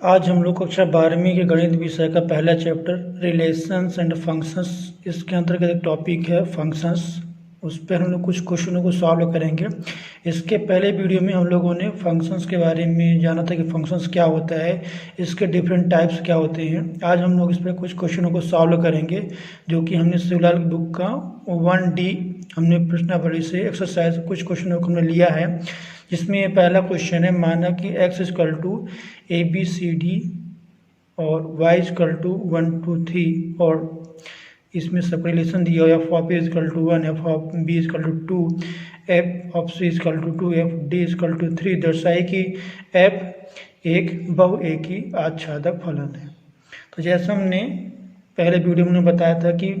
आज हम लोग कक्षा 12वीं के गणित विषय का पहला चैप्टर रिलेशंस एंड फंक्शंस, इसके अंतर्गत एक टॉपिक है फंक्शंस। उस पर हम लोग कुछ क्वेश्चनों को सॉल्व करेंगे। इसके पहले वीडियो में हम लोगों ने फंक्शंस के बारे में जाना था कि फंक्शंस क्या होता है, इसके डिफरेंट टाइप्स क्या होते हैं। आज हम लोग इस पर कुछ क्वेश्चनों को सॉल्व करेंगे जो कि हमने शिवलाल बुक का 1D हमने प्रश्नावली से एक्सरसाइज कुछ क्वेश्चनों को हमने लिया है, जिसमें ये पहला क्वेश्चन है। माना कि x इक्वल टू ABCD और y इक्वल टू 1 2 3 और इसमें सब रिलेशन दिया हो f of a equal to 1, f of b equal to 2, f of c equal to 2, f d equal to 3 दर्शाए कि एफ एक बहु एक ही आच्छादक फलन है। तो जैसे हमने पहले वीडियो में बताया था कि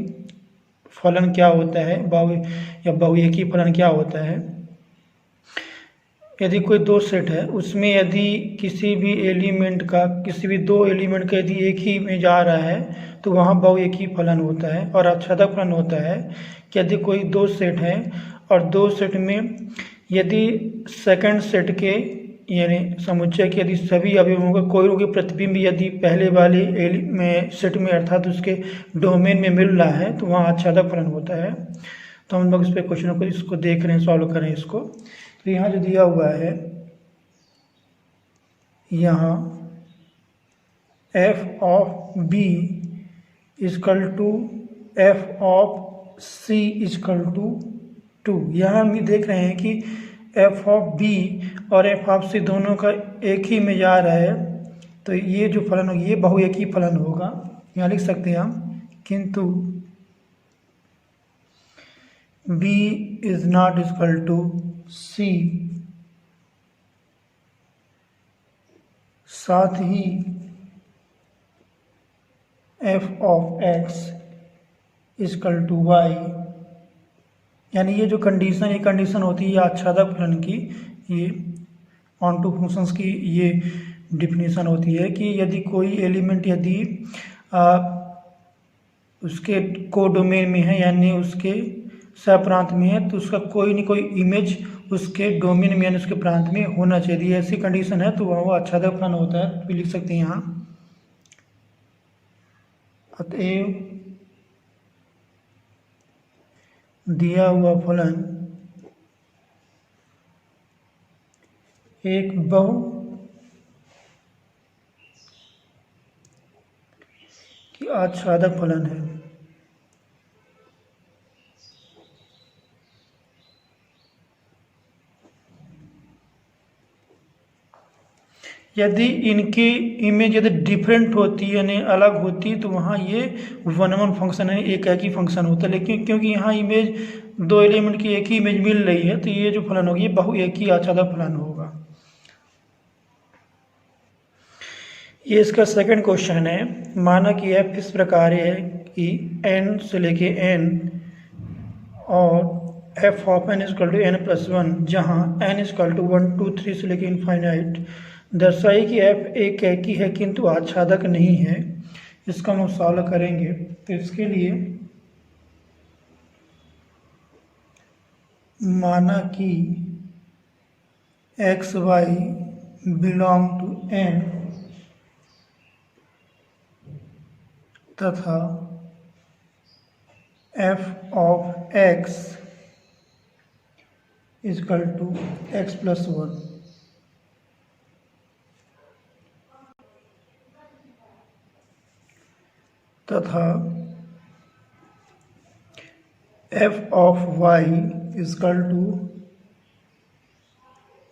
फलन क्या होता है, बहु या बहु एक ही फलन क्या होता है। यदि कोई दो सेट है, उसमें यदि किसी भी एलिमेंट का, किसी भी दो एलिमेंट का यदि एक ही में जा रहा है तो वहाँ बहु एक ही फलन होता है। और आच्छादक फलन होता है कि यदि कोई दो सेट है और दो सेट में यदि सेकंड सेट के यानी समुच्चय के यदि सभी अवयवों का कोई भी प्रतिबिंब यदि पहले वाले में सेट में अर्थात उसके डोमेन में मिल रहा है तो वहाँ आच्छादक फलन होता है। तो हम लोग इस पर क्वेश्चनों को इसको देख रहे हैं, सॉल्व करें इसको। तो यहाँ जो दिया हुआ है, यहाँ f of b equal to f of c equal to 2। यहाँ हम देख रहे हैं कि एफ ऑफ बी और एफ ऑफ सी दोनों का एक ही में जा रहा है, तो ये जो फलन होगा ये बहु एक ही फलन होगा। यहाँ लिख सकते हैं हम, किंतु b is not equal to c, साथ ही f of x equal to y, यानी ये जो कंडीशन, ये कंडीशन होती है आच्छादक फलन की, ये ऑन टू फंक्शंस की ये डिफिनीशन होती है कि यदि कोई एलिमेंट यदि उसके कोडोमेन में है यानी उसके सप्रांत में है तो उसका कोई न कोई इमेज उसके डोमेन में यानी उसके प्रांत में होना चाहिए। ऐसी कंडीशन है तो वह आच्छादक फलन होता है। तो लिख सकते हैं यहाँ, अतएव दिया हुआ फलन एक बहु की आच्छादक फलन है। यदि इनकी इमेज यदि डिफरेंट होती है यानी अलग होती तो वहाँ ये वन वन फंक्शन है, एक ही फंक्शन होता है। लेकिन क्योंकि यहाँ इमेज दो एलिमेंट की एक ही इमेज मिल रही है तो ये जो फलन होगी ये बहु एक ही आच्छादक फलन होगा। ये इसका सेकंड क्वेश्चन है। माना कि f इस प्रकार है कि n से लेके n और f of n equal to n plus 1, जहाँ n इक्वल टू 1 2 3 से लेके इनफाइनाइट, दर्शाए कि f एक एकी है किंतु आच्छादक नहीं है। इसका हम सॉल्व करेंगे। तो इसके लिए माना कि x y belong to n तथा f of x equal to x plus 1, तथा f of y equal to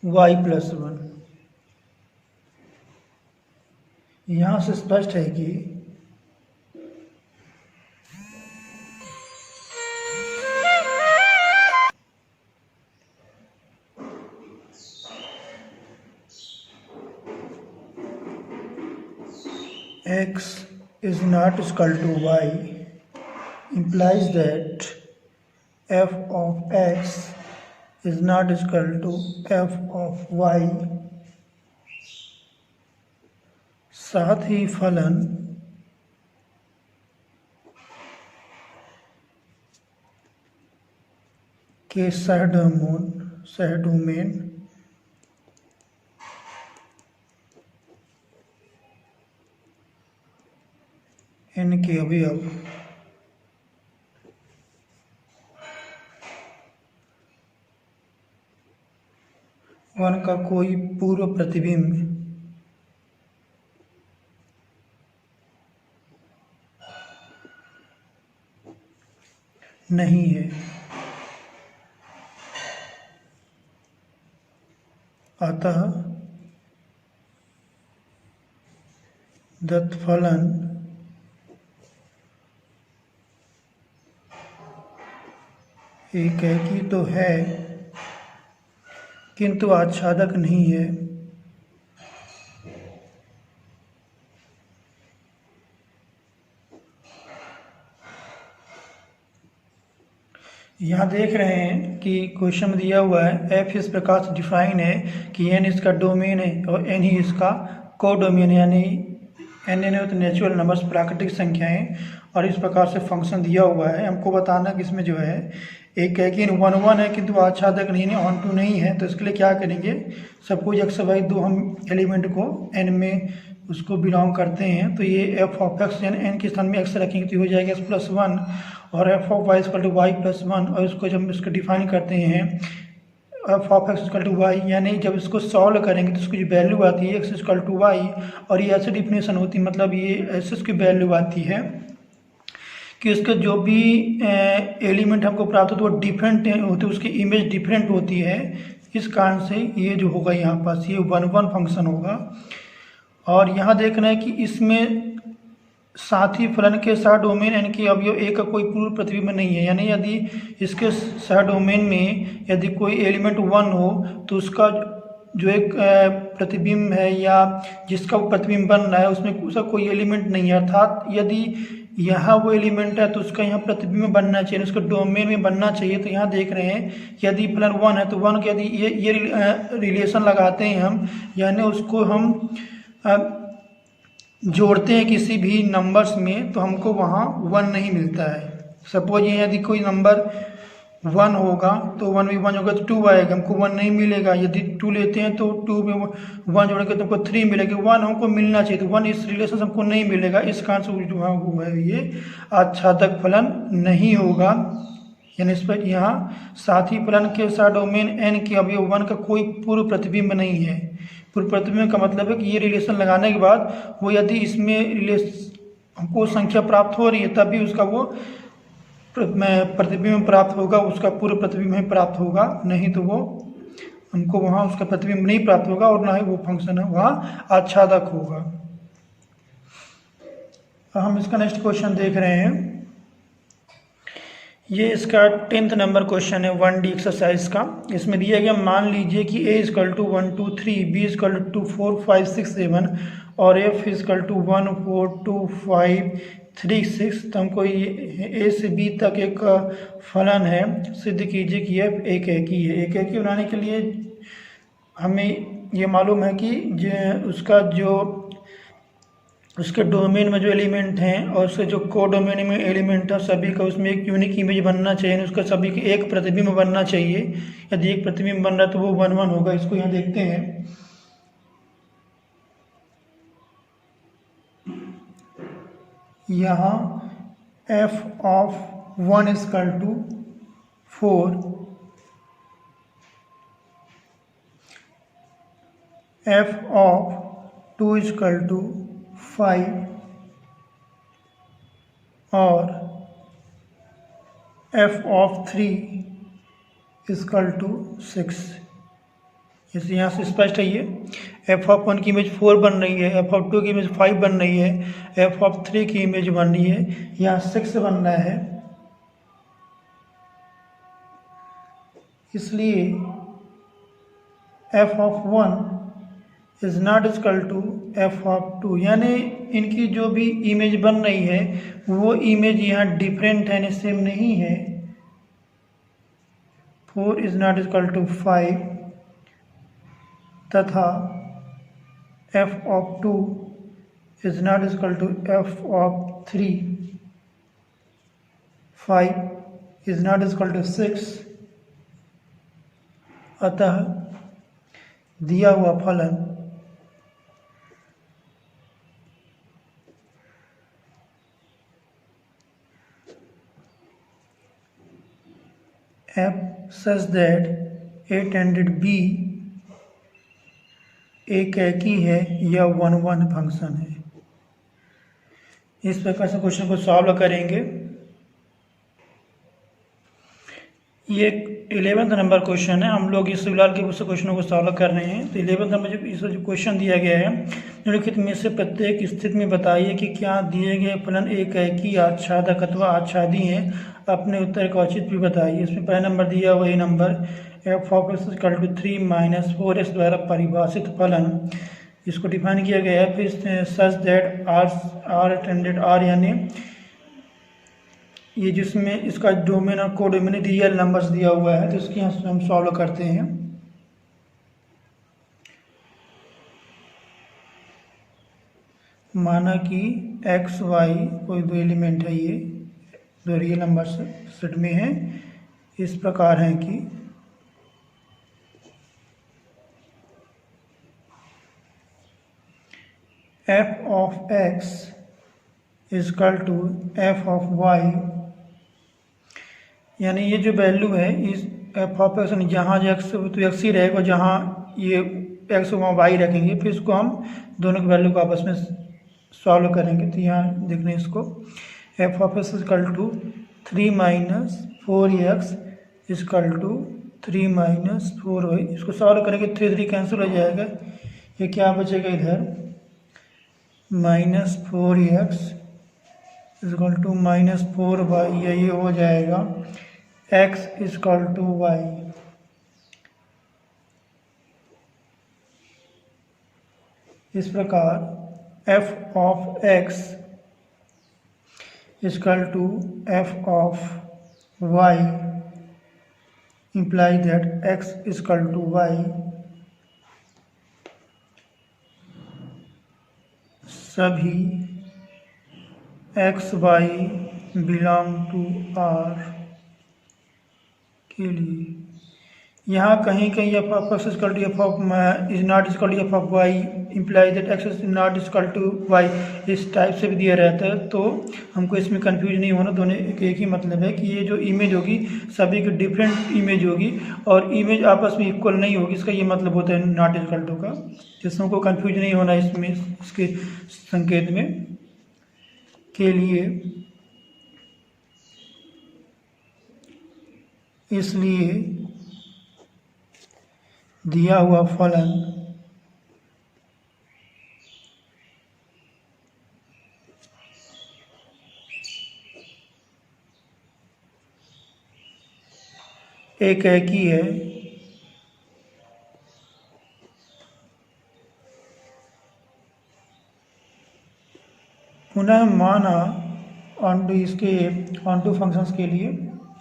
y plus 1। यहाँ से स्पष्ट है कि x is not equal to y implies that f of x is not equal to f of y। साथ ही फलन के सहडोमेन N के अवयव वन का कोई पूर्व प्रतिबिंब नहीं है, अतः दत्त फलन एकैकी तो है किंतु आच्छादक नहीं है। यहाँ देख रहे हैं कि क्वेश्चन दिया हुआ है एफ इस प्रकार से डिफाइन है कि एन इसका डोमेन है और एन ही इसका कोडोमेन, यानी एन तो नेचुरल नंबर्स प्राकृतिक संख्याएं, और इस प्रकार से फंक्शन दिया हुआ है। हमको बताना कि इसमें जो है एक है कि 1 1 है किंतु आच्छादक नहीं है, ऑन टू नहीं है। तो इसके लिए क्या करेंगे, सपोज एक्स वाई दो हम एलिमेंट को एन में उसको बिलोंग करते हैं, तो ये एफ ऑफ एक्स यानी एन के स्थान में एक्स रखेंगे तो हो जाएगा एक्स प्लस वन, और f of y equal to y plus one, और इसको जब इसको डिफाइन करते हैं f of x equal to y, यानी जब इसको सॉल्व करेंगे तो इसकी जो वैल्यू आती है एक्स इक्वल टू वाई, और ये ऐसे डिफिनेशन होती है, मतलब ये ऐसे इसकी वैल्यू आती है कि उसके जो भी एलिमेंट हमको प्राप्त होते वो डिफरेंट होते, उसकी इमेज डिफरेंट होती है। इस कारण से ये जो होगा यहाँ पास ये 1 1 फंक्शन होगा। और यहाँ देखना है कि इसमें साथी फलन के सह डोमेन एन के अवयव ए का कोई पूर्व प्रतिबिंब नहीं है, यानी यदि इसके सह डोमेन में यदि कोई एलिमेंट 1 हो तो उसका जो एक प्रतिबिंब है या जिसका प्रतिबिंब बन रहा है उसमें उसका कोई एलिमेंट नहीं है, अर्थात यदि यहाँ वो एलिमेंट है तो उसका यहाँ प्रतिबिंब बनना चाहिए, उसका डोमेन में बनना चाहिए। तो यहाँ देख रहे हैं यदि फलन 1 है तो 1 के यदि ये रिलेशन लगाते हैं हम, यानी उसको हम जोड़ते हैं किसी भी नंबर्स में, तो हमको वहाँ 1 नहीं मिलता है। सपोज ये यदि कोई नंबर 1 होगा तो 1 में 1 होगा तो 2 आएगा, हमको 1 नहीं मिलेगा। यदि 2 लेते हैं तो 2 में 1 जोड़ेंगे तो हमको 3 मिलेगा, 1 हमको मिलना चाहिए, तो 1 इस रिलेशन से हमको नहीं मिलेगा। इस कारण से जो हुआ है ये आच्छादक फलन नहीं होगा, यानी इस पर यहाँ साथी फलन के सह डोमेन एन के अवयव 1 का कोई पूर्व प्रतिबिंब नहीं है। पूर्व प्रतिबिंब का मतलब है कि ये रिलेशन लगाने के बाद वो यदि इसमें हमको संख्या प्राप्त हो रही है तभी उसका वो प्रतिबिंब प्राप्त होगा, उसका पूर्व प्रतिबिंब ही प्राप्त होगा, नहीं तो वो हमको वहाँ उसका प्रतिबिंब नहीं प्राप्त होगा और ना ही वो फंक्शन है वहाँ आच्छादक होगा। हम इसका नेक्स्ट क्वेश्चन देख रहे हैं, ये इसका 10th नंबर क्वेश्चन है 1D एक्सरसाइज का। इसमें दिया गया मान लीजिए कि a equal to 1 2 3, b equal to 4 5 6 7 और f इक्वल टू 1 4 2 5 3 6। तो हमको ये a से b तक एक फलन है, सिद्ध कीजिए कि f एक एककी है। एक एककी बनाने के लिए हमें ये मालूम है कि उसके डोमेन में जो एलिमेंट हैं और उसके जो को डोमेन में एलिमेंट है सभी का उसमें एक यूनिक इमेज बनना चाहिए, उसका सभी के एक प्रतिबिंब बनना चाहिए। यदि एक प्रतिबिंब बन रहा है तो वो 1 1 होगा। इसको यहाँ देखते हैं, यहाँ f of 1 equal to 4, f of 2 equal to 5 और f ऑफ 3 इक्वल टू 6। इसे यहाँ से स्पष्ट है ये f ऑफ 1 की इमेज 4 बन रही है, f ऑफ 2 की इमेज 5 बन रही है, f ऑफ 3 की इमेज बन रही है, यहाँ 6 बन रहा है। इसलिए f of 1 is not equal to f of 2, यानी इनकी जो भी इमेज बन रही है वो इमेज यहाँ डिफरेंट है, यानी सेम नहीं है। 4 इज नॉट इक्वल टू 5 तथा f of 2 is not equal to f of 3, 5 is not equal to 6। अतः दिया हुआ फलन f such that a tended b एक एकी है या वन वन फंक्शन है। इस प्रकार से क्वेश्चन को सॉल्व करेंगे। ये 11th नंबर क्वेश्चन है। हम लोग इस फिलहाल के उस क्वेश्चनों को सॉल्व कर रहे हैं। तो 11th नंबर जो क्वेश्चन दिया गया है, निम्नलिखित में से प्रत्येक स्थिति में बताइए कि क्या दिए गए फलन एक एकी आच्छादक अथवा आच्छादी हैं। अपने उत्तर का औचित्य भी बताइए। इसमें पहला नंबर दिया वही number f of x equal to 3 - 4x द्वारा परिभाषित फलन, इसको डिफाइन किया गया है। फिर such that r tended r, यानी ये जिसमें इसका डोमेन और कोडोमेन रियल नंबर्स दिया हुआ है, तो इसकी हम सॉल्व करते हैं। माना कि एक्स वाई कोई दो एलिमेंट है, ये दो रियल नंबर्स सेट में है। इस प्रकार है कि f of x equal to f of y, यानी ये जो वैल्यू है इस f ऑफ x, जहाँ x तो x ही रहेगा, जहाँ ये x वहाँ y रखेंगे, फिर इसको हम दोनों की वैल्यू को आपस में सॉल्व करेंगे। तो यहाँ देख लें इसको, f of x equal to 3 - 4x equal to 3 - 4y। इसको सॉल्व करेंगे, 3 3 कैंसिल हो जाएगा। ये क्या बचेगा इधर, -4x इजकल टू -4y, ये हो जाएगा x इजकल टू y। इस प्रकार f of x equal to f of y imply that x equal to y सभी x y belong to r के लिए। यहाँ कहीं कहीं f of x equal to f of is not equal to f of y imply that x is not equal to y, इस type से भी दिया रहता है। तो हमको इसमें कंफ्यूज नहीं होना, दोनों एक ही मतलब है कि ये जो इमेज होगी सभी की डिफरेंट इमेज होगी और इमेज आपस में इक्वल नहीं होगी, इसका ये मतलब होता है नॉट इजकल टू का। जिसमें को कंफ्यूज नहीं होना इसमें, इसके संकेत में के लिए। इसलिए दिया हुआ फलन एक एकी है पुनः माना ऑनटू इसके ऑनटू फंक्शंस के लिए,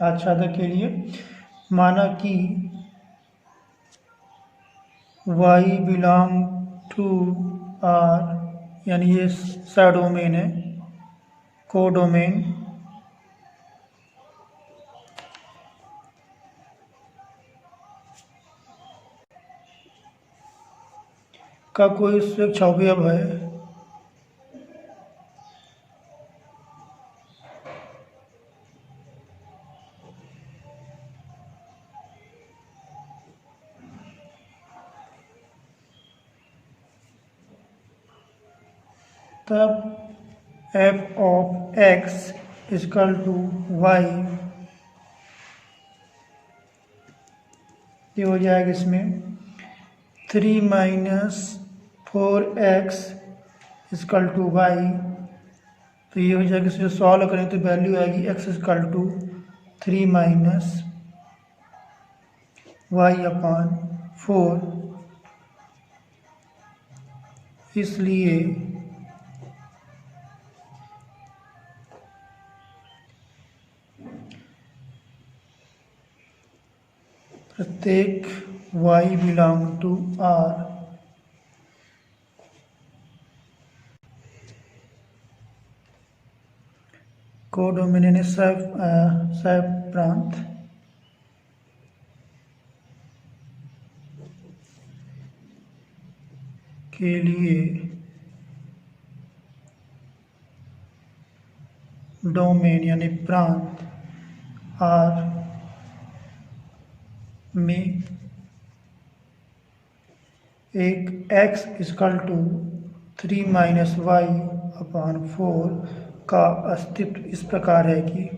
आच्छादक के लिए, माना कि y बिलोंग टू r, यानी ये सा डोमेन है, कोडोमेन का कोई स्वेच्छ अवयव है तब f of x equal to y, ये हो जाएगा इसमें 3 - 4x इजकल टू y। तो ये हो जाएगा, इसे सॉल्व करें तो वैल्यू आएगी x equal to 3 - y upon 4। इसलिए प्रत्येक y belong to r codomain यानी सह प्रांत के लिए डोमेन यानी प्रांत r में एक x equal to 3 minus y upon 4 का अस्तित्व इस प्रकार है कि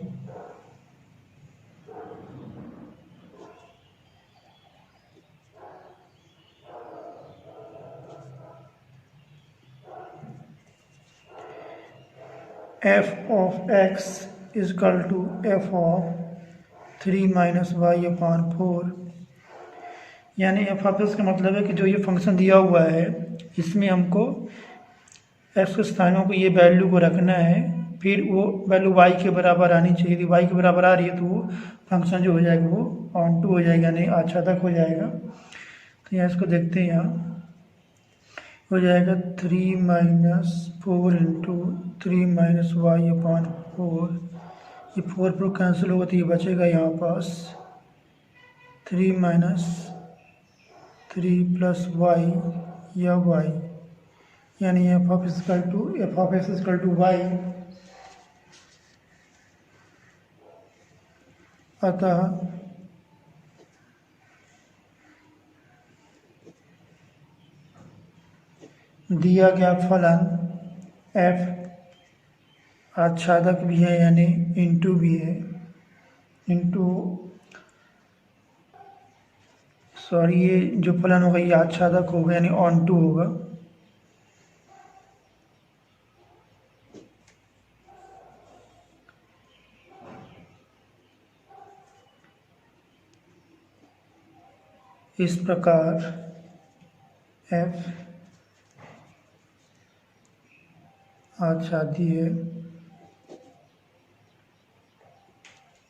f of x equal to f of 3 minus y upon 4, यानी एफ ऑफ एक्स का मतलब है कि जो ये फंक्शन दिया हुआ है इसमें हमको एक्स के स्थानों को ये वैल्यू को रखना है, फिर वो वैल्यू वाई के बराबर आनी चाहिए। यदि वाई के बराबर आ रही है तो वो फंक्शन जो हो जाएगा वो ऑन टू हो जाएगा, यानी आच्छादक हो जाएगा। तो यहाँ इसको देखते हैं, यहाँ हो जाएगा 3 minus 4 into 3 minus y upon 4, ये 4 पर कैंसिल होगा तो ये बचेगा यहाँ पास 3 माइनस 3 प्लस वाई या वाई, यानी f of x equal to y. अतः दिया गया फलन f आच्छादक भी है यानी इंटू भी है, ये जो फलन होगा ये आच्छादक होगा यानी ऑन टू होगा। इस प्रकार f आच्छादी है,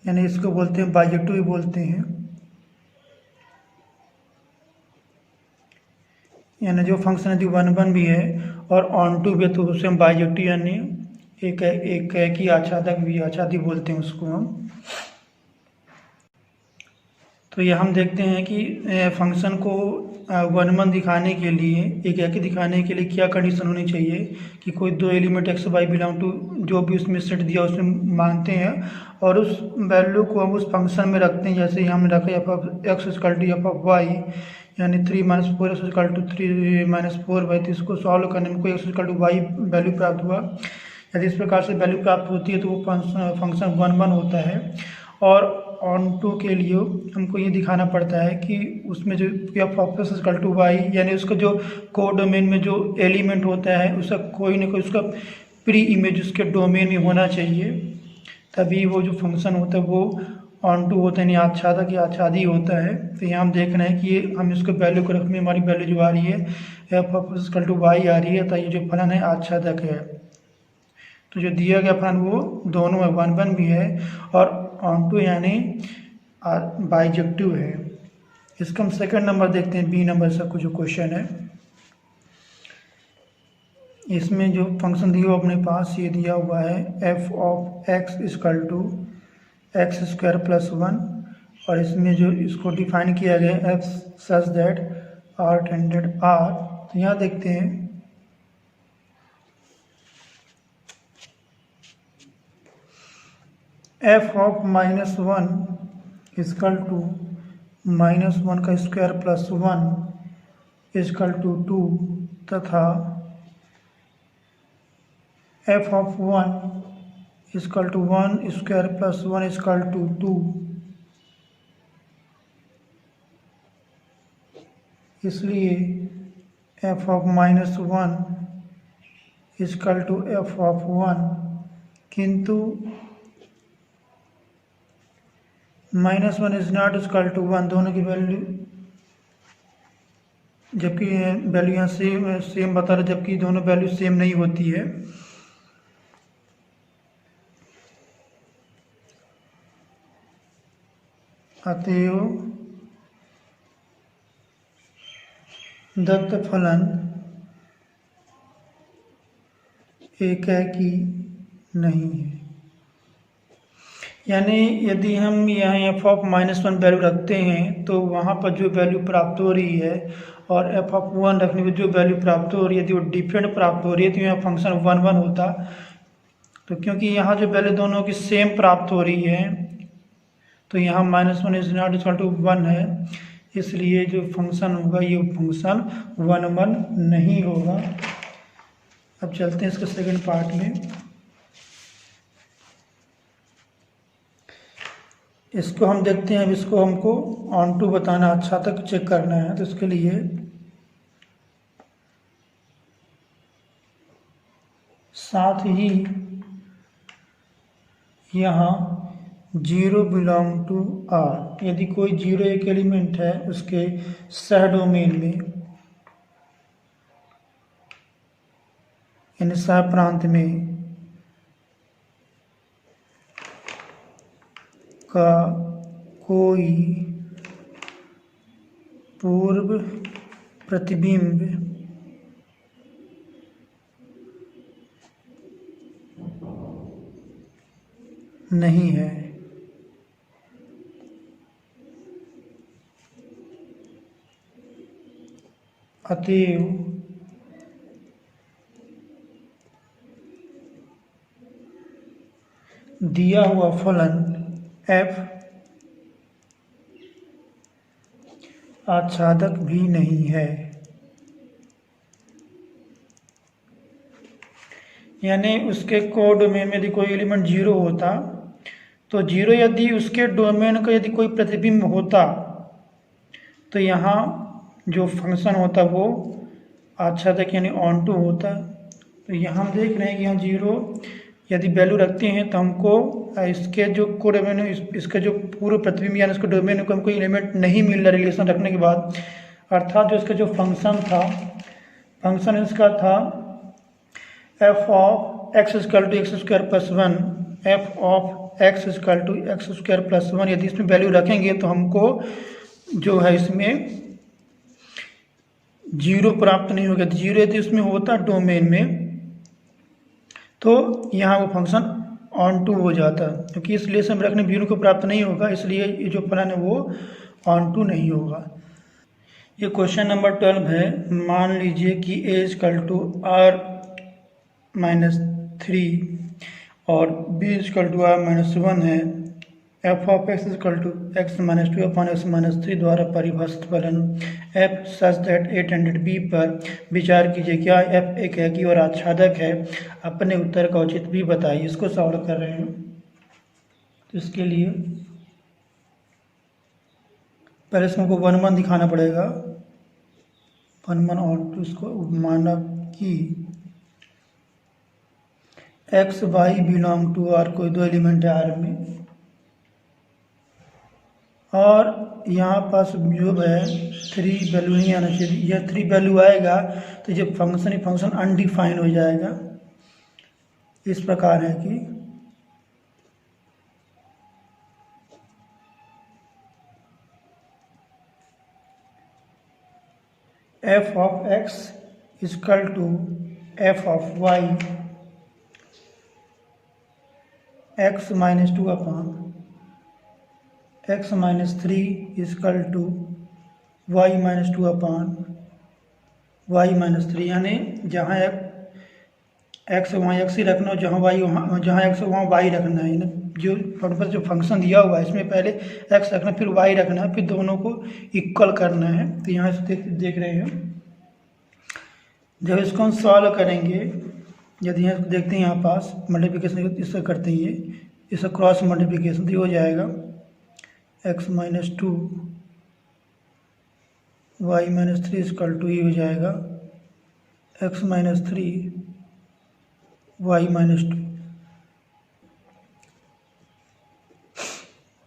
यानी इसको बोलते हैं बाइजेक्टिव भी बोलते हैं, यानी जो फंक्शन यदि 1 भी है और ऑन टू भी है तो उसे हम बाइजेक्टिव यानी एक की आच्छादक भी आच्छादी बोलते हैं उसको हम। तो ये हम देखते हैं कि फंक्शन को 1 दिखाने के लिए एक दिखाने के लिए क्या कंडीशन होनी चाहिए कि कोई दो element x y belong to जो भी उसमें सेट दिया उसमें मानते हैं और उस वैल्यू को हम उस फंक्शन में रखते हैं। जैसे हम रखे f of x equal to f of y यानी 3 minus 4 x equal to 3 minus 4 y, तो इसको सॉल्व करने में कोई x equal to y value प्राप्त हुआ। यदि इस प्रकार से वैल्यू प्राप्त होती है तो वो फंक्शन 1 होता है। और ऑन टू के लिए हमको ये दिखाना पड़ता है कि उसमें जो f of x equal to y यानी उसका जो कोडोमेन में जो एलिमेंट होता है उसका कोई ना कोई उसका प्री इमेज उसके डोमेन में होना चाहिए, तभी वो जो फंक्शन होता है वो ऑन टू होता है यानी आच्छादक या आच्छादी होता है। तो यहाँ हम देख रहे हैं कि हम इसको वैल्यू को रखने हमारी वैल्यू जो आ रही है f of x equal to y आ रही है, तो ये जो फलन है आच्छादक है। तो जो दिया गया फलन वो दोनों है, 1 भी है और ऑन टू यानी बाइजेक्टिव है। इसका हम सेकंड नंबर देखते हैं, बी नंबर से कुछ जो क्वेश्चन है इसमें जो फंक्शन दिया हुआ अपने पास ये दिया हुआ है f of x equal to x square plus 1 और इसमें जो इसको डिफाइन किया गया है f such that r tended r. तो यहाँ देखते हैं एफ ऑफ -1 इक्वल टू -1 का स्क्वायर प्लस 1 इक्वल टू 2 तथा f of 1 equal to 1 square plus 1 equal to 2। इसलिए f of -1 equal to f of 1, किंतु -1 इज नॉट इक्वल टू 1, दोनों की वैल्यू जबकि वैल्यू यहाँ सेम बता रहे जबकि दोनों वैल्यू सेम नहीं होती है। अतएव दत्त फलन एकी नहीं है। यानी यदि हम यहाँ एफ ऑफ -1 वैल्यू रखते हैं तो वहाँ पर जो वैल्यू प्राप्त हो रही है और एफ ऑफ 1 रखने में जो वैल्यू प्राप्त हो रही है यदि वो डिफरेंट प्राप्त हो रही है तो यहाँ फंक्शन 1 होता। तो क्योंकि यहाँ जो वैल्यू दोनों की सेम प्राप्त हो रही है तो यहाँ -1 इज नॉट इक्वल टू 1 है, इसलिए जो फंक्शन होगा ये फंक्शन 1 नहीं होगा। अब चलते हैं इसके सेकंड पार्ट में। इसको हम देखते हैं। अब इसको हमको ऑन टू बताना, अच्छा तक चेक करना है, तो इसके लिए साथ ही यहाँ 0 बिलोंग टू R, यदि कोई 0 एक एलिमेंट है उसके सह डोमेन में यानी सह प्रांत में का कोई पूर्व प्रतिबिंब नहीं है, अतएव दिया हुआ फलन f आच्छादक भी नहीं है। यानी उसके को डोमेन में यदि कोई एलिमेंट 0 होता तो 0 यदि उसके डोमेन का यदि कोई प्रतिबिंब होता तो यहाँ जो फंक्शन होता वो आच्छादक यानी ऑन टू होता। तो यहाँ हम देख रहे हैं कि यहाँ 0 यदि वैल्यू रखते हैं तो हमको इसके जो को डोमेन इसके जो पूर्व प्रतिबिंब यानी इसके डोमेन को हमको एलिमेंट नहीं मिल रहा रिलेशन रखने के बाद, अर्थात जो इसका जो फंक्शन था, फंक्शन इसका था f of x equal to x square plus 1, f of x equal to x square plus 1। यदि इसमें वैल्यू रखेंगे तो हमको जो है इसमें 0 प्राप्त नहीं होगा। 0 यदि उसमें होता डोमेन में तो यहाँ वो फंक्शन ऑन टू हो जाता, क्योंकि इस रिलेशन में रखने 0 को प्राप्त नहीं होगा, इसलिए ये जो फलन है वो ऑन टू नहीं होगा। ये क्वेश्चन नंबर 12 है। मान लीजिए कि a इक्वल टू r -3 और b इक्वल टू r -1 है। f of x equal to x -2 upon x -3 द्वारा परिभाषित फलन f such that a tended b पर विचार कीजिए। क्या f एक एकी और आच्छादक है? अपने उत्तर का उचित भी बताइए। इसको सॉल्व कर रहे हैं। तो इसके लिए पहले इसको 1 दिखाना पड़ेगा। 1 और टू इसको माना कि x y belong to R, कोई दो एलिमेंट है R में, और यहाँ पास जो है 3 वैल्यू नहीं आना चाहिए। यह 3 वैल्यू आएगा तो जब फंक्शन अनडिफाइन हो जाएगा। इस प्रकार है कि f of x equal to f of y x -2 upon x -3 equal to y -2 upon y -3। यानी जहाँ x वहाँ x ही रखना, जहाँ y वहाँ जहाँ x वहाँ y रखना है। जो पर्पस जो फंक्शन दिया हुआ है इसमें पहले x रखना फिर y रखना है, फिर दोनों को इक्वल करना है। तो यहाँ से देख रहे हैं। जब इसको हम सॉल्व करेंगे, यदि यहाँ देखते हैं यहाँ पास मल्टीप्लिकेशन इससे करते हैं, इसका क्रॉस मल्टीप्लिकेशन तो हो जाएगा x -2 y -3 इक्वल टू ये हो जाएगा x -3 y -2।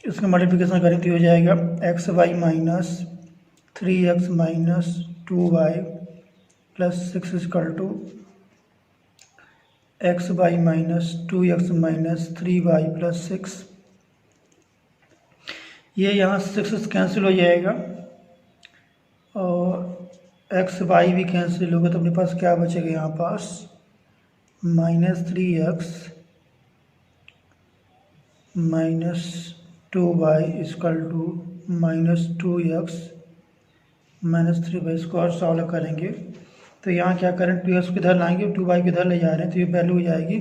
इसका मल्टीप्लिकेशन करें तो हो जाएगा x y -3x -2y plus 6 equal to x y -2x -3y plus 6। ये यहाँ 6 कैंसिल हो जाएगा और x y भी कैंसिल होगा, तो अपने पास क्या बचेगा यहाँ पास -3x -2y equal to -2x -3y। इसको और सॉल्व करेंगे तो यहाँ क्या करें, 2x किधर लाएंगे, 2y किधर ले जा रहे हैं, तो ये वैल्यू हो जाएगी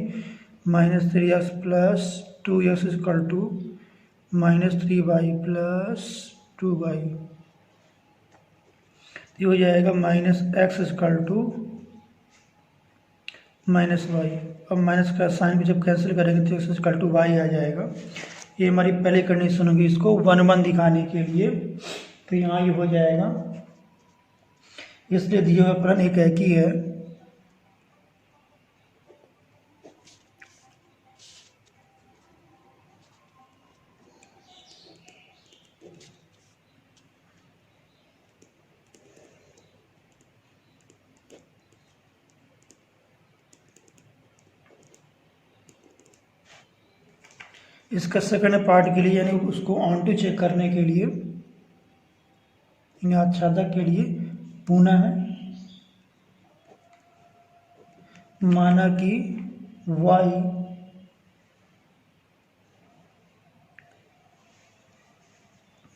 -3x plus 2x equal to -3y plus 2y, ये हो जाएगा -x इक्वल टू -y। अब माइनस का साइन भी जब कैंसिल करेंगे तो x इक्वल टू y आ जाएगा। ये हमारी पहली कंडीशन होगी इसको 1 दिखाने के लिए, तो यहाँ ये हो जाएगा। इसलिए दिया हुआ फलन एक ही है। इसका सेकंड पार्ट के लिए यानी उसको ऑन टू चेक करने के लिए, आच्छादक के लिए पुनः माना कि y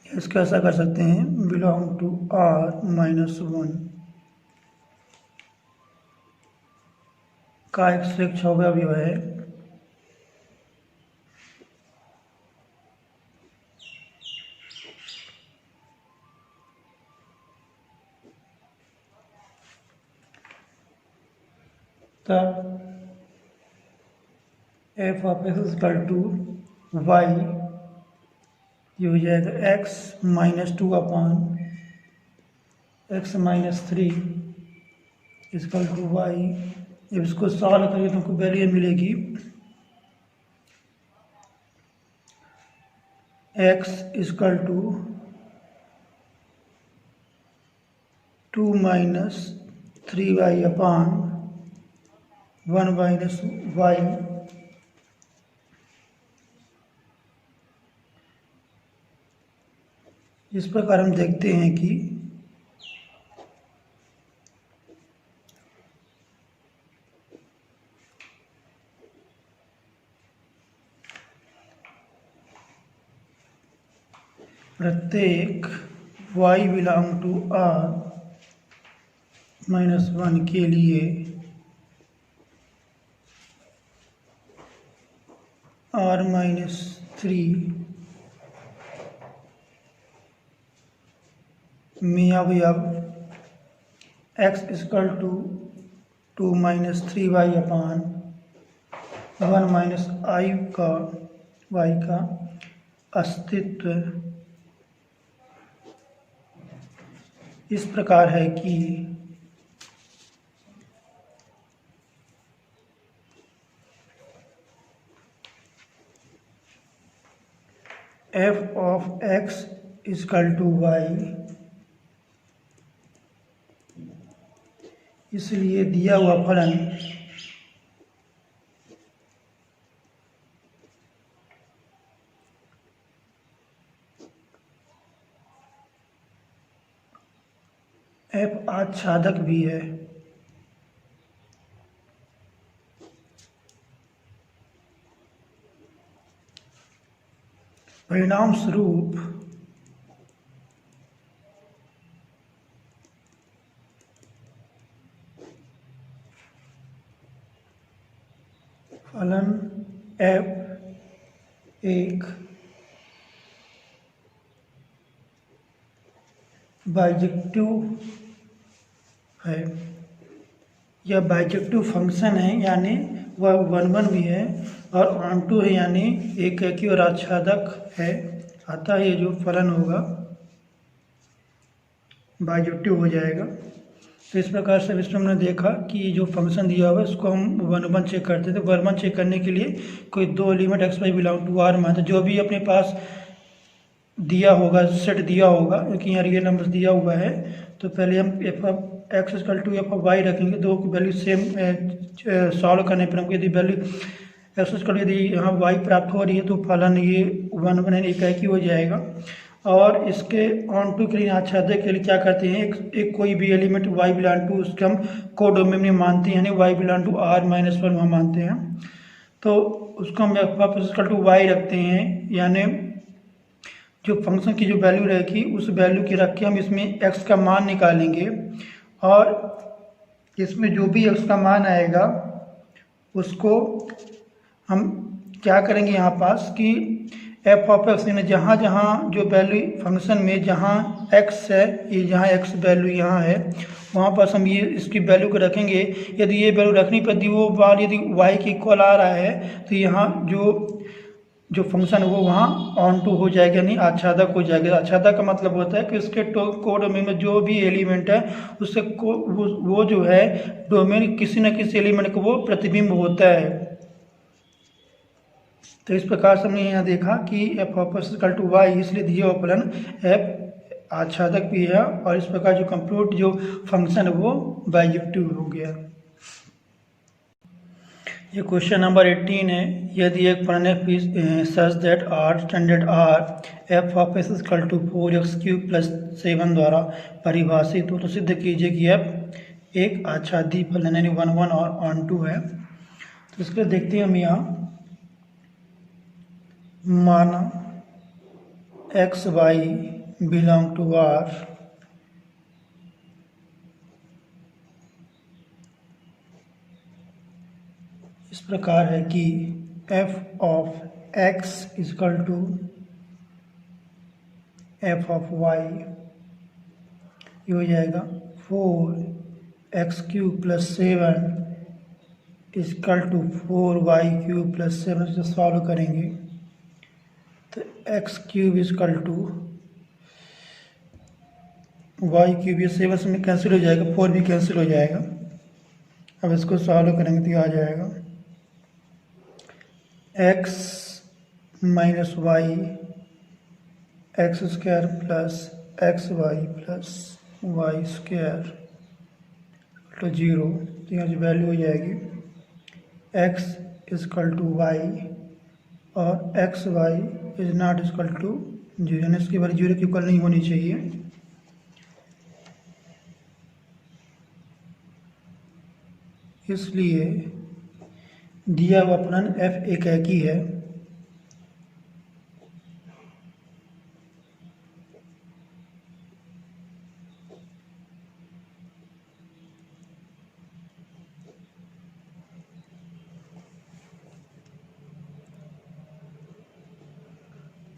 इसका ऐसा कर सकते हैं बिलोंग टू r-1 का 101 अवयव है। तब f of x equal to y, ये हो जाएगा x-2 upon x-3 equal to y। जब इसको सॉल्व करेंगे तो हमको वैल्यू मिलेगी x equal to 2 - 3y upon 1 - y। इस प्रकार हम देखते हैं कि प्रत्येक y बिलोंग टू r-1 के लिए r-3 में अवयव x equal to 2 - 3y upon 1 - y का अस्तित्व इस प्रकार है कि f of x equal to y, इसलिए दिया हुआ फलन f आच्छादक भी है। परिणाम स्वरूप फलन f एक बाइजेक्टिव है या बाइजेक्टिव फंक्शन है, यानी वह 1 भी है और ऑन टू है, यानी एक और आच्छादक है। अतः ये जो फलन होगा बाइजेक्टिव हो जाएगा। तो इस प्रकार से इसमें हमने देखा कि जो फंक्शन दिया हुआ है उसको हम 1 चेक करते थे। 1 चेक करने के लिए कोई दो element x y belong to r मान, तो जो भी अपने पास दिया होगा सेट दिया होगा, क्योंकि यहाँ रियल नंबर्स दिया हुआ है, तो पहले हम f of x equal to f of y रखेंगे। दो की वैल्यू सेम सॉल्व करने पर हमको यदि वैल्यू x इक्वल यदि यहाँ y प्राप्त हो रही है तो फलन ये 1 एक ही हो जाएगा। और इसके ऑन टू के लिए आच्छादक के लिए क्या करते हैं, एक कोई भी एलिमेंट y बिलोंग टू उसके हम कोडोमेन में मानते हैं, यानी y बिलोंग टू r-1 वहाँ मानते हैं, तो उसको हम f इक्वल टू y रखते हैं। यानी जो फंक्शन की जो वैल्यू रहेगी उस वैल्यू की रख के हम इसमें x का मान निकालेंगे, और इसमें जो भी x का मान आएगा उसको हम क्या करेंगे यहाँ पास कि एफ ऑफ एक्स यानी जहाँ जहाँ जो वैल्यू फंक्शन में जहाँ एक्स है, ये जहाँ एक्स वैल्यू यहाँ है वहाँ पर हम ये इसकी वैल्यू को रखेंगे। यदि ये वैल्यू रखने पर यदि वो बार यदि वाई के इक्वल आ रहा है तो यहाँ जो फंक्शन है वो वहाँ ऑन टू हो जाएगा, यानी आच्छादक हो जाएगा। आच्छादक का मतलब होता है कि उसके कोडोमेन में जो भी एलिमेंट है उससे वो जो है डोमेन किसी न किसी एलिमेंट को वो प्रतिबिंब होता है। तो इस प्रकार से हमने यहाँ देखा कि f of x equal to y, इसलिए दिए अपलन एफ आच्छादक भी है और इस प्रकार जो कंप्यूट जो फंक्शन है वो बाइजेक्टिव हो गया। ये क्वेश्चन नंबर 18 है। यदि एक प्रणय such that r standard r f of x equal to 4x³ + 7 द्वारा परिभाषित हो तो सिद्ध कीजिए कि एफ एक आच्छादी फलन यानी 1 1 और ऑन टू है। तो इसके लिए देखते हैं हम यहाँ, माना x y belong to r, इस प्रकार है कि f of x equal to f of y ये हो जाएगा 4x³ + 7 इक्वल टू 4y³ + 7 से सॉल्व करेंगे तो x³ इक्वल टू y³, ये 7 में कैंसिल हो जाएगा, 4 भी कैंसिल हो जाएगा। अब इसको सॉल्व करेंगे तो आ जाएगा x minus y x² plus xy plus y² तो 0। तो यहाँ जो वैल्यू हो जाएगी x इक्वल टू वाई और xy is not equal to 0, यानी इसकी वैल्यू 0 के इक्वल नहीं होनी चाहिए। इसलिए दिया हुआ फलन f एक ही है।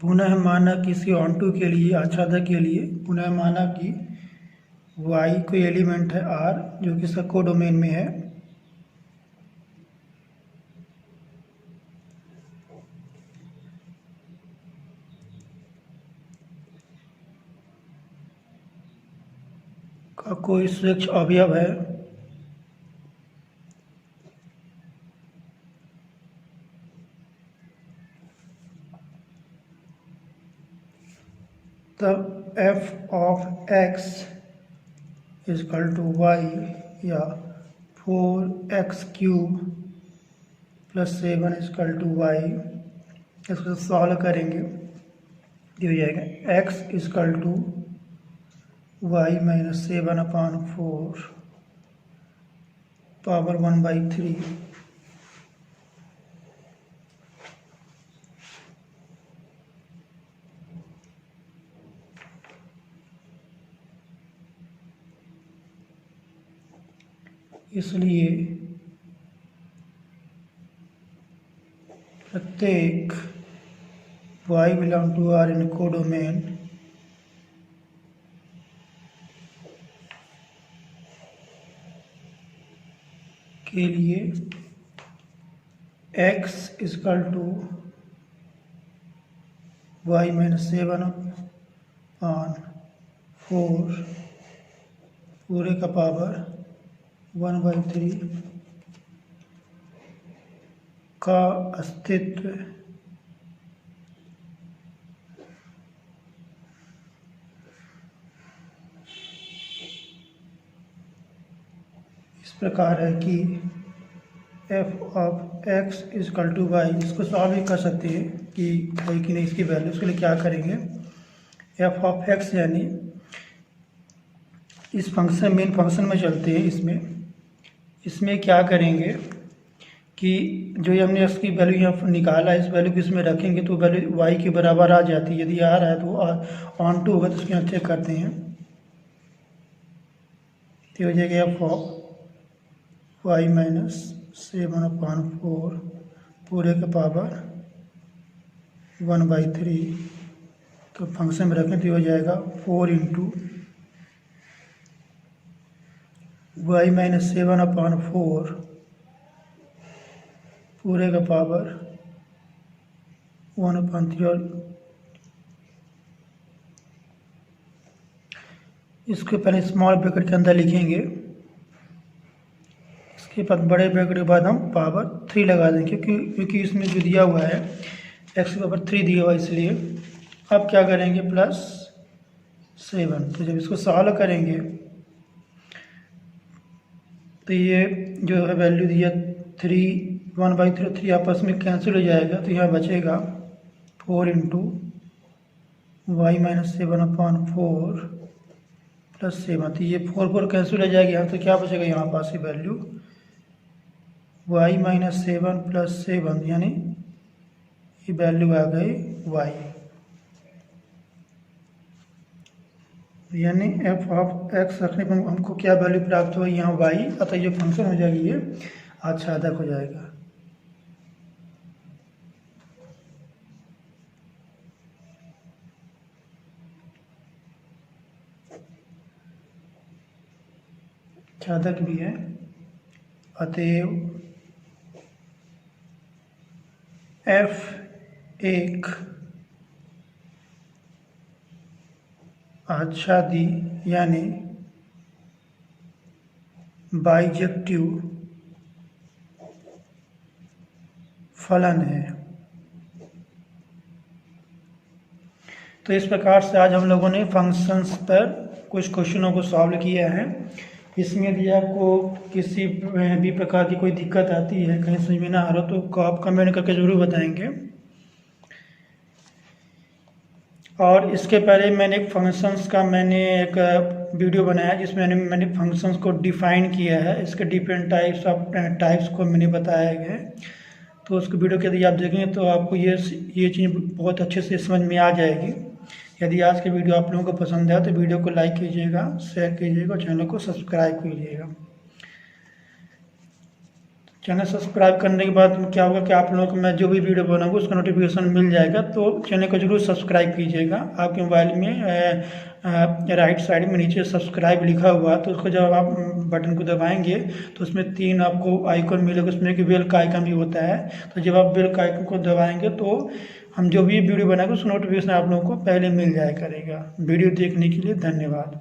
पुनः माना किसी ऑन टू के लिए आच्छादक के लिए पुनः माना कि y कोई एलिमेंट है r जो कि इसका कोडोमेन में है। का कोई स्वच्छ अवयव है तब f of x equal to y या 4x³ + 7 इक्वल टू वाई, इसको सॉल्व करेंगे ये हो जाएगा x equal to y minus 7/4 power 1/3। इसलिए प्रत्येक y belong to r in codomain के लिए x equal to y minus 7/4 पूरे का पावर 1/3 का अस्तित्व इस प्रकार है कि f of x equal to y, इसको सॉल्व भी कर सकते हैं कि है कि नहीं इसकी वैल्यू। उसके लिए क्या करेंगे, f ऑफ x यानी इस फंक्शन मेन फंक्शन में चलते हैं। इसमें क्या करेंगे कि जो ये हमने इसकी वैल्यू यहाँ निकाला इस वैल्यू को इसमें रखेंगे तो वैल्यू y के बराबर आ जाती है। यदि आ रहा है तो ऑन टू होगा तो उसके यहाँ चेक करते हैं तो हो जाएगा f ऑफ वाई माइनस 7/4 पूरे का पावर 1/3 तो फंक्शन में रखें तो ये हो जाएगा 4 इंटू y-7/4 पूरे का पावर 1/3 और इसके पहले स्मॉल ब्रैकेट के अंदर लिखेंगे, इसके बाद बड़े ब्रैकेट के बाद हम पावर 3 लगा देंगे क्योंकि इसमें जो दिया हुआ है x की पावर 3 दिया हुआ है, इसलिए अब क्या करेंगे +7। तो जब इसको सॉल्व करेंगे तो ये जो है वैल्यू दिया 1/3 आपस में कैंसिल हो जाएगा, तो यहाँ बचेगा 4 इंटू y-7/4 +7। तो ये 4 कैंसिल हो जाएगा यहाँ, तो क्या बचेगा यहाँ पास ये वैल्यू y-7 + 7 यानी ये वैल्यू आ गई y, यानी f(x) रखने पर हमको क्या वैल्यू प्राप्त हुआ यहाँ y, अतः ये फंक्शन हो जाएगी ये आच्छादक हो जाएगा। आच्छादक भी है, अतएव f एक आच्छादी यानी बाइजेक्टिव फलन है। तो इस प्रकार से आज हम लोगों ने फंक्शंस पर कुछ क्वेश्चनों को सॉल्व किया है। इसमें यदि आपको किसी भी प्रकार की कोई दिक्कत आती है, कहीं समझ में ना आ रहा तो आप कमेंट करके ज़रूर बताएंगे। और इसके पहले मैंने एक फंक्शंस का एक वीडियो बनाया जिसमें मैंने फंक्शंस को डिफ़ाइन किया है, इसके डिफरेंट टाइप्स को मैंने बताया है। तो उसको वीडियो के यदि आप देखेंगे तो आपको ये चीज़ बहुत अच्छे से समझ में आ जाएगी। यदि आज के वीडियो आप लोगों को पसंद आया तो वीडियो को लाइक कीजिएगा, शेयर कीजिएगा और चैनल को सब्सक्राइब कीजिएगा। चैनल सब्सक्राइब करने के बाद क्या होगा कि आप लोगों को मैं जो भी वीडियो बनाऊंगा उसका नोटिफिकेशन मिल जाएगा, तो चैनल को जरूर सब्सक्राइब कीजिएगा। आपके मोबाइल में राइट साइड में नीचे सब्सक्राइब लिखा हुआ, तो उसको जब आप बटन को दबाएंगे तो उसमें 3 आपको आइकन मिलेगा, उसमें एक बेल का आइकन भी होता है। तो जब आप बेल का आइकन को दबाएंगे तो हम जो भी वीडियो बनाएंगे उसका नोटिफिकेशन आप लोगों को पहले मिल जाया करेगा। वीडियो देखने के लिए धन्यवाद।